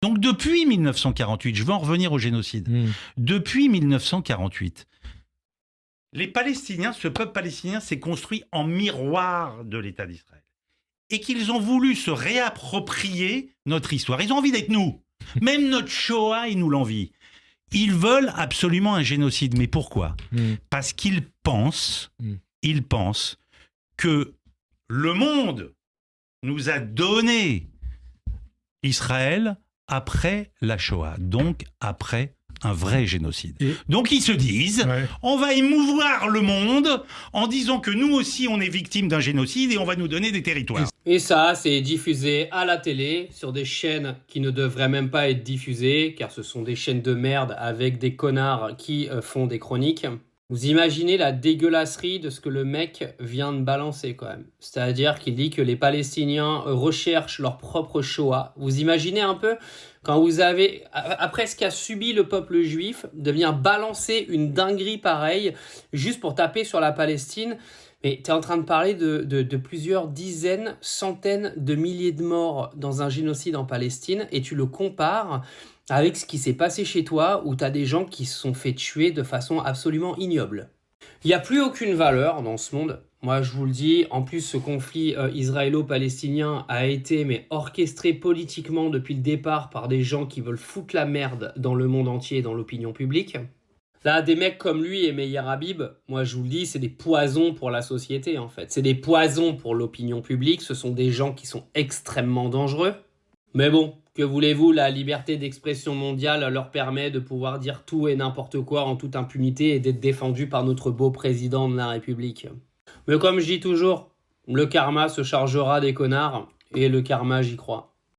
Donc depuis 1948, je veux en revenir au génocide. Depuis 1948, les Palestiniens, ce peuple palestinien s'est construit en miroir de l'État d'Israël. Et qu'ils ont voulu se réapproprier notre histoire. Ils ont envie d'être nous. Même notre Shoah, ils nous l'envient. Ils veulent absolument un génocide. Mais pourquoi ? Parce qu'ils pensent que le monde nous a donné Israël après la Shoah, donc après un vrai génocide. Donc ils se disent, on va émouvoir le monde en disant que nous aussi on est victime d'un génocide et on va nous donner des territoires. Et ça, c'est diffusé à la télé, sur des chaînes qui ne devraient même pas être diffusées, car ce sont des chaînes de merde avec des connards qui font des chroniques. Vous imaginez la dégueulasserie de ce que le mec vient de balancer quand même. C'est-à-dire qu'il dit que les Palestiniens recherchent leur propre Shoah. Vous imaginez un peu quand vous avez, après ce qu'a subi le peuple juif, de venir balancer une dinguerie pareille juste pour taper sur la Palestine. Mais tu es en train de parler de plusieurs dizaines, centaines de milliers de morts dans un génocide en Palestine et tu le compares avec ce qui s'est passé chez toi où tu as des gens qui se sont fait tuer de façon absolument ignoble. Il n'y a plus aucune valeur dans ce monde. Moi, je vous le dis, en plus, ce conflit israélo-palestinien a été orchestré politiquement depuis le départ par des gens qui veulent foutre la merde dans le monde entier et dans l'opinion publique. Là, des mecs comme lui et Meir Habib, moi je vous le dis, c'est des poisons pour la société en fait. C'est des poisons pour l'opinion publique, ce sont des gens qui sont extrêmement dangereux. Mais bon, que voulez-vous, la liberté d'expression mondiale leur permet de pouvoir dire tout et n'importe quoi en toute impunité et d'être défendu par notre beau président de la République. Mais comme je dis toujours, le karma se chargera des connards et le karma j'y crois.